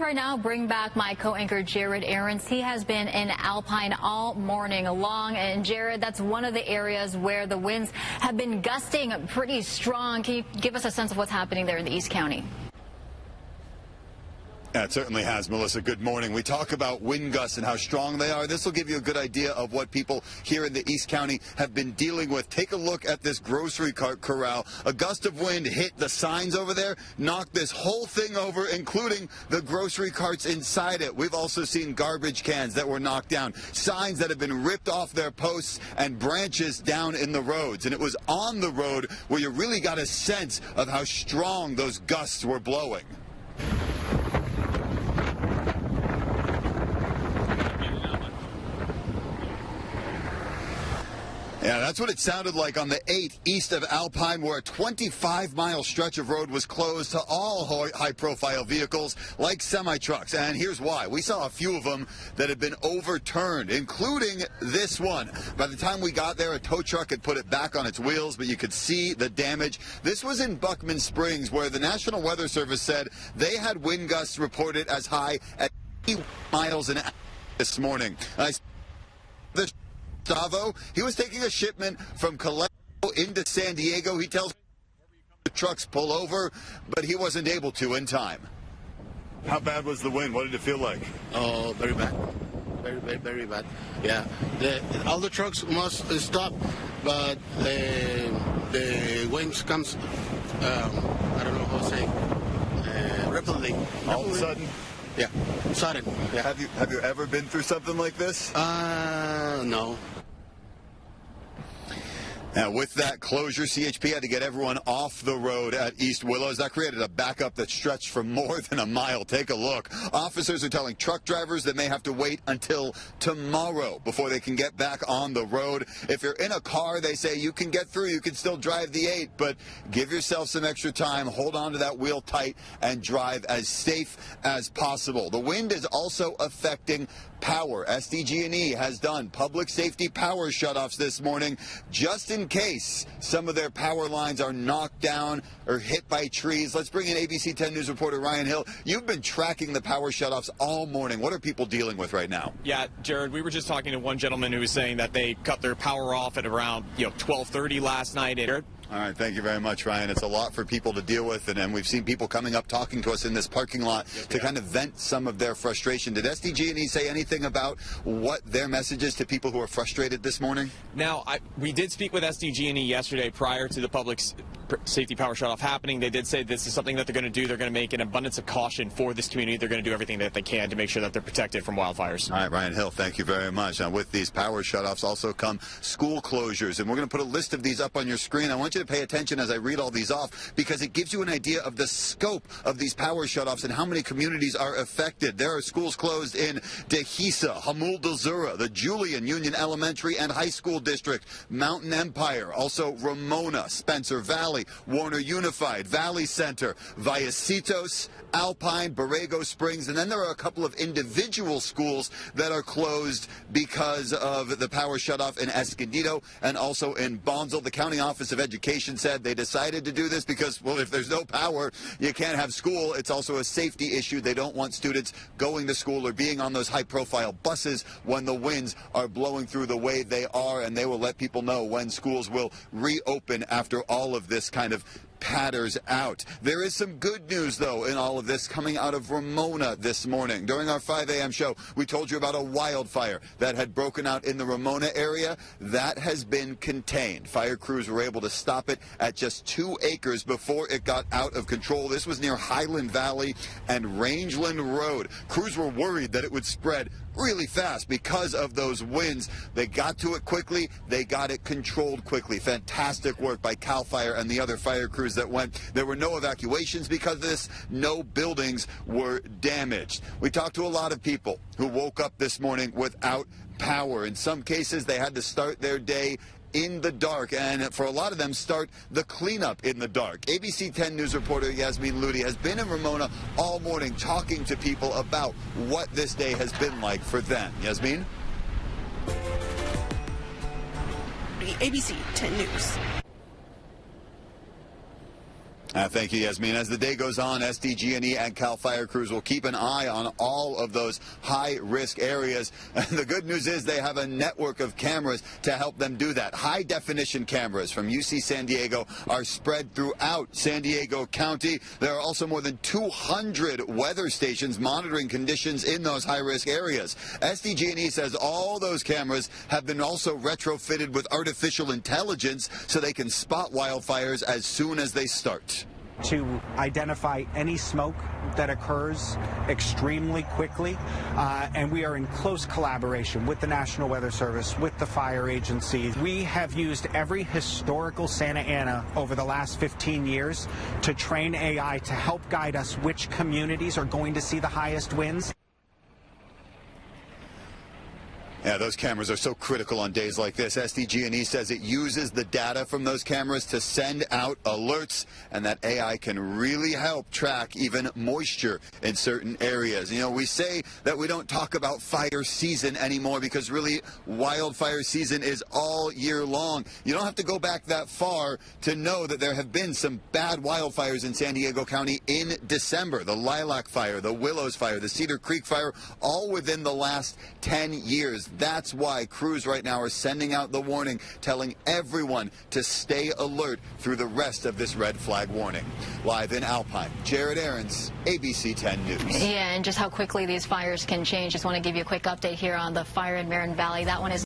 right now bring back my co-anchor Jared Aarons. He has been in Alpine all morning long. And Jared, that's one of the areas where the winds have been gusting pretty strong. Can you give us a sense of what's happening there in the East County? Yeah, it certainly has, Melissa. Good morning. We talk about wind gusts and how strong they are. This will give you a good idea of what people here in the East County have been dealing with. Take a look at this grocery cart corral. A gust of wind hit the signs over there, knocked this whole thing over, including the grocery carts inside it. We've also seen garbage cans that were knocked down, signs that have been ripped off their posts, and branches down in the roads. And it was on the road where you really got a sense of how strong those gusts were blowing. Yeah, that's what it sounded like on the 8th east of Alpine, where a 25-mile stretch of road was closed to all high-profile vehicles like semi-trucks. And here's why. We saw a few of them that had been overturned, including this one. By the time we got there, a tow truck had put it back on its wheels, but you could see the damage. This was in Buckman Springs, where the National Weather Service said they had wind gusts reported as high as 80 miles an hour this morning. Gustavo, he was taking a shipment from Colorado into San Diego. He tells the trucks pull over, but he wasn't able to in time. How bad was the wind? What did it feel like? Oh, very bad. Very bad. Yeah. All the trucks must stop, but the winds comes, I don't know how to say, rapidly. All of a sudden? Yeah, sudden. Yeah. Have you ever been through something like this? No. Now, with that closure, CHP had to get everyone off the road at East Willows. That created a backup that stretched for more than a mile. Take a look. Officers are telling truck drivers that may have to wait until tomorrow before they can get back on the road. If you're in a car, they say you can get through. You can still drive the 8, but give yourself some extra time. Hold on to that wheel tight and drive as safe as possible. The wind is also affecting power. SDG&E has done public safety power shutoffs this morning just in case some of their power lines are knocked down or hit by trees. Let's bring in ABC 10 News reporter Ryan Hill. You've been tracking the power shutoffs all morning. What are people dealing with right now? Yeah, Jared, we were just talking to one gentleman who was saying that they cut their power off at around 12:30 last night. Jared? All right, thank you very much, Ryan. It's a lot for people to deal with, and we've seen people coming up talking to us in this parking lot to kind of vent some of their frustration. Did SDG&E say anything about what their message is to people who are frustrated this morning? Now, we did speak with SDG&E yesterday prior to the public safety power shutoff happening. They did say this is something that they're going to do. They're going to make an abundance of caution for this community. They're going to do everything that they can to make sure that they're protected from wildfires. All right, Ryan Hill, thank you very much. Now, with these power shutoffs also come school closures, and we're going to put a list of these up on your screen. I want you to pay attention as I read all these off because it gives you an idea of the scope of these power shutoffs and how many communities are affected. There are schools closed in Dehesa, Hamul Delzura, the Julian Union Elementary and High School District, Mountain Empire, also Ramona, Spencer Valley, Warner Unified, Valley Center, Vallecitos, Alpine, Borrego Springs, and then there are a couple of individual schools that are closed because of the power shutoff in Escondido and also in Bonsall. The County Office of Education said they decided to do this because, well, if there's no power, you can't have school. It's also a safety issue. They don't want students going to school or being on those high-profile buses when the winds are blowing through the way they are, and they will let people know when schools will reopen after all of this kind of patters out. There is some good news, though, in all of this coming out of Ramona this morning. During our 5 a.m. show, we told you about a wildfire that had broken out in the Ramona area. That has been contained. Fire crews were able to stop it at just 2 acres before it got out of control. This was near Highland Valley and Rangeland Road. Crews were worried that it would spread really fast because of those winds. They got to it quickly. They got it controlled quickly. Fantastic work by CAL FIRE and the other fire crews that went. There were no evacuations because of this. No buildings were damaged. We talked to a lot of people who woke up this morning without power. In some cases, they had to start their day in the dark, and for a lot of them, start the cleanup in the dark. ABC 10 News reporter Yasmin Ludi has been in Ramona all morning talking to people about what this day has been like for them. Yasmin? ABC 10 News. Thank you, Yasmin. As the day goes on, SDG&E and CAL FIRE crews will keep an eye on all of those high-risk areas. And the good news is they have a network of cameras to help them do that. High-definition cameras from UC San Diego are spread throughout San Diego County. There are also more than 200 weather stations monitoring conditions in those high-risk areas. SDG&E says all those cameras have been also retrofitted with artificial intelligence so they can spot wildfires as soon as they start. To identify any smoke that occurs extremely quickly, and we are in close collaboration with the National Weather Service, with the fire agencies. We have used every historical Santa Ana over the last 15 years to train AI to help guide us which communities are going to see the highest winds. Yeah, those cameras are so critical on days like this. SDG&E says it uses the data from those cameras to send out alerts, and that AI can really help track even moisture in certain areas. You know, we say that we don't talk about fire season anymore because really wildfire season is all year long. You don't have to go back that far to know that there have been some bad wildfires in San Diego County in December. The Lilac Fire, the Willows Fire, the Cedar Creek Fire, all within the last 10 years. That's why crews right now are sending out the warning, telling everyone to stay alert through the rest of this red flag warning. Live in Alpine, Jared Aarons, ABC 10 News. Yeah, and just how quickly these fires can change. Just want to give you a quick update here on the fire in Marin Valley. That one is